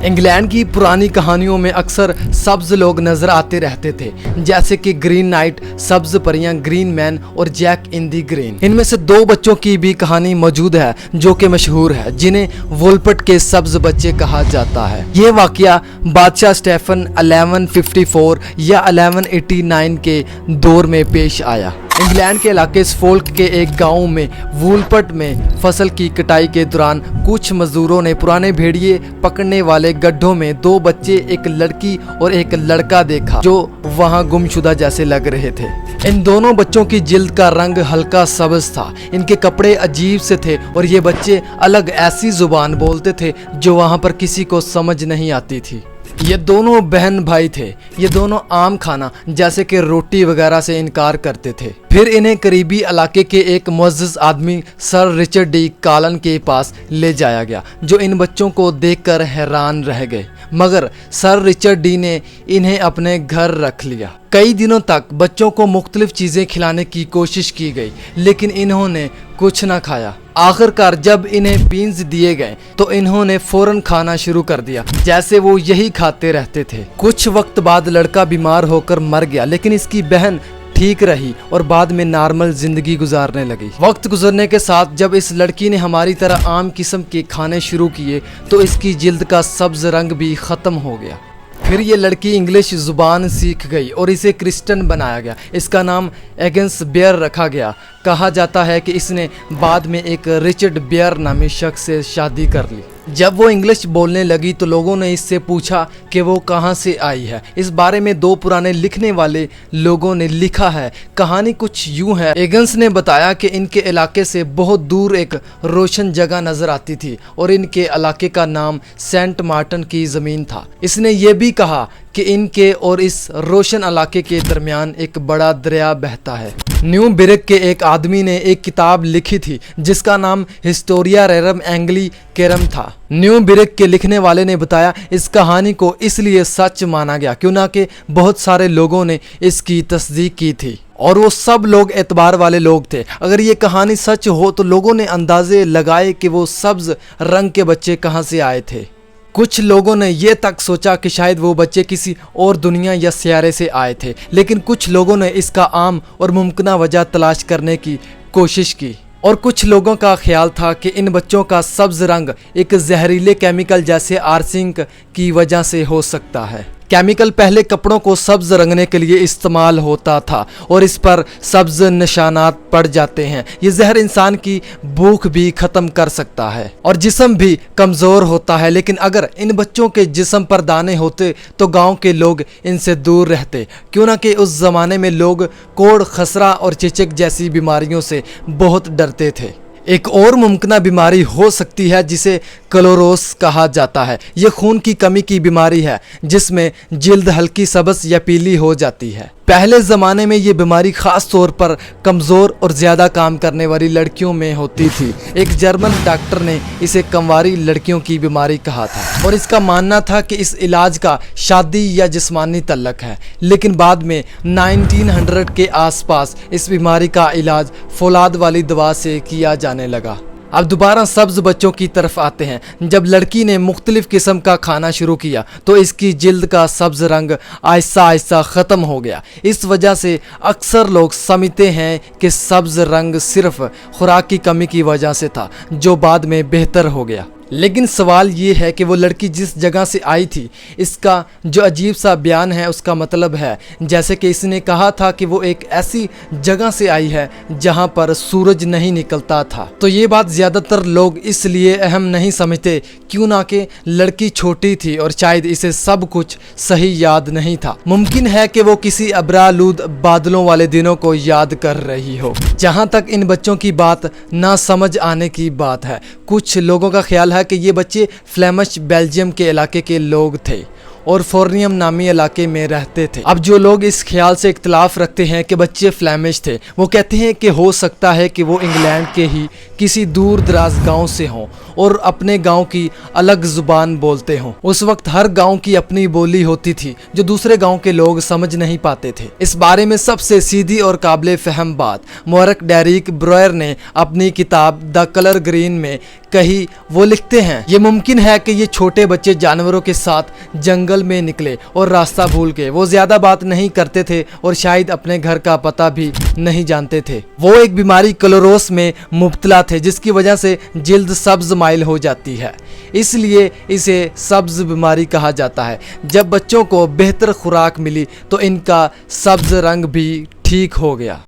England की पुरानी कहानियों में अक्सर सब्ज लोग नजर आते रहते थे, जैसे कि ग्रीन नाइट, सब्ज परियां, ग्रीन मैन और जैक इन दी ग्रीन। इनमें से दो बच्चों की भी कहानी मौजूद है जो कि मशहूर है, जिन्हें वोल्पट के सब्ज बच्चे कहा जाता है। ये वाकया बादशाह स्टेफन 1154 या 1189 के दौर में पेश आया। इंग्लैंड के इलाके सफोल्क के एक गांव में वोल्पट में फसल की कटाई के दौरान कुछ मजदूरों ने पुराने भेड़िए पकड़ने वाले गड्ढों में दो बच्चे, एक लड़की और एक लड़का देखा जो वहां गुमशुदा जैसे लग रहे थे। इन दोनों बच्चों की जिल्द का रंग हल्का सब्ज था, इनके कपड़े अजीब से थे और ये बच्चे अलग ऐसी जुबान बोलते थे जो वहां पर किसी को समझ नहीं आती थी। ये दोनों बहन भाई थे। ये दोनों आम खाना जैसे कि रोटी वगैरह से इनकार करते थे। फिर इन्हें करीबी इलाके के एक मुअज़्ज़ज़ आदमी सर रिचर्ड डी कालन के पास ले जाया गया, जो इन बच्चों को देखकर हैरान रह गए। मगर सर रिचर्ड डी ने इन्हें अपने घर रख लिया। कई दिनों तक बच्चों को मुख्तलिफ चीज़ें खिलाने की कोशिश की गई, लेकिन इन्होंने कुछ ना खाया। आखिरकार जब इन्हें बीन्स दिए गए तो इन्होंने फौरन खाना शुरू कर दिया, जैसे वो यही खाते रहते थे। कुछ वक्त बाद लड़का बीमार होकर मर गया, लेकिन इसकी बहन ठीक रही और बाद में नॉर्मल जिंदगी गुजारने लगी। वक्त गुजरने के साथ जब इस लड़की ने हमारी तरह आम किस्म के खाने शुरू किए तो इसकी जिल्द का सब्ज रंग भी ख़त्म हो गया। फिर ये लड़की इंग्लिश ज़ुबान सीख गई और इसे क्रिस्टन बनाया गया। इसका नाम एगन्स बेयर रखा गया। कहा जाता है कि इसने बाद में एक रिचर्ड बेयर नामी शख्स से शादी कर ली। जब वो इंग्लिश बोलने लगी तो लोगों ने इससे पूछा कि वो कहाँ से आई है। इस बारे में दो पुराने लिखने वाले लोगों ने लिखा है। कहानी कुछ यूं है। एगन्स ने बताया कि इनके इलाके से बहुत दूर एक रोशन जगह नजर आती थी और इनके इलाके का नाम सेंट मार्टिन की ज़मीन था। इसने ये भी कहा कि इनके और इस रोशन इलाके के दरमियान एक बड़ा दरिया बहता है। न्यू बिरक के एक आदमी ने एक किताब लिखी थी जिसका नाम हिस्टोरिया रेरम एंग्ली केरम था। न्यू बिरक के लिखने वाले ने बताया इस कहानी को इसलिए सच माना गया क्योंकि बहुत सारे लोगों ने इसकी तस्दीक की थी और वो सब लोग एतबार वाले लोग थे। अगर ये कहानी सच हो तो लोगों ने अंदाजे लगाए कि वो सब्ज रंग के बच्चे कहाँ से आए थे। कुछ लोगों ने ये तक सोचा कि शायद वो बच्चे किसी और दुनिया या सियारे से आए थे, लेकिन कुछ लोगों ने इसका आम और मुमकिना वजह तलाश करने की कोशिश की और कुछ लोगों का ख्याल था कि इन बच्चों का सब्ज रंग एक जहरीले केमिकल जैसे आर्सेनिक की वजह से हो सकता है। केमिकल पहले कपड़ों को सब्ज रंगने के लिए इस्तेमाल होता था और इस पर सब्ज निशानात पड़ जाते हैं। ये जहर इंसान की भूख भी ख़त्म कर सकता है और जिस्म भी कमज़ोर होता है। लेकिन अगर इन बच्चों के जिस्म पर दाने होते तो गांव के लोग इनसे दूर रहते, क्योंकि उस ज़माने में लोग कोढ़, खसरा और चिचक जैसी बीमारियों से बहुत डरते थे। एक और मुमकिना बीमारी हो सकती है जिसे क्लोरोस कहा जाता है। ये खून की कमी की बीमारी है जिसमें जिल्द हल्की सब्ज या पीली हो जाती है। पहले ज़माने में ये बीमारी ख़ास तौर पर कमज़ोर और ज़्यादा काम करने वाली लड़कियों में होती थी। एक जर्मन डॉक्टर ने इसे कंवारी लड़कियों की बीमारी कहा था और इसका मानना था कि इस इलाज का शादी या जिस्मानी तल्लक है। लेकिन बाद में 1900 के आसपास इस बीमारी का इलाज फौलाद वाली दवा से किया जाने लगा। अब दोबारा सब्ज बच्चों की तरफ आते हैं। जब लड़की ने मुख्तलिफ किस्म का खाना शुरू किया तो इसकी जिल्द का सब्ज रंग आहिस्ता आहिस्ता ख़त्म हो गया। इस वजह से अक्सर लोग समझते हैं कि सब्ज रंग सिर्फ खुराक की कमी की वजह से था, जो बाद में बेहतर हो गया। लेकिन सवाल ये है कि वो लड़की जिस जगह से आई थी, इसका जो अजीब सा बयान है उसका मतलब है जैसे कि इसने कहा था कि वो एक ऐसी जगह से आई है जहां पर सूरज नहीं निकलता था। तो ये बात ज़्यादातर लोग इसलिए अहम नहीं समझते क्योंकि लड़की छोटी थी और शायद इसे सब कुछ सही याद नहीं था। मुमकिन है कि वो किसी अबरालूद बादलों वाले दिनों को याद कर रही हो। जहाँ तक इन बच्चों की बात ना समझ आने की बात है, कुछ लोगों का ख्याल है कि ये बच्चे फ्लेमिश बेल्जियम के इलाके के लोग थे और फोर्नियम नामी इलाके में रहते थे। अब जो लोग इस ख्याल से इख्तलाफ रखते हैं कि बच्चे फ्लेमिश थे, वो कहते हैं कि हो सकता है कि वो इंग्लैंड के ही किसी दूर दराज गांव से हों और अपने गांव की अलग जुबान बोलते हों। उस वक्त हर गांव की अपनी बोली होती थी जो दूसरे गांव के लोग समझ नहीं पाते थे। इस बारे में सबसे सीधी और काबिल फहम बात मौरक डेरिक ब्रोयर ने अपनी किताब द कलर ग्रीन में कही। वो लिखते हैं, ये मुमकिन है कि ये छोटे बच्चे जानवरों के साथ जंगल में निकले और रास्ता भूल गए। वो ज्यादा बात नहीं करते थे और शायद अपने घर का पता भी नहीं जानते थे। वो एक बीमारी क्लोरोस में मुब्तला थे जिसकी वजह से जिल्द सब्ज माइल हो जाती है, इसलिए इसे सब्ज बीमारी कहा जाता है। जब बच्चों को बेहतर खुराक मिली तो इनका सब्ज रंग भी ठीक हो गया।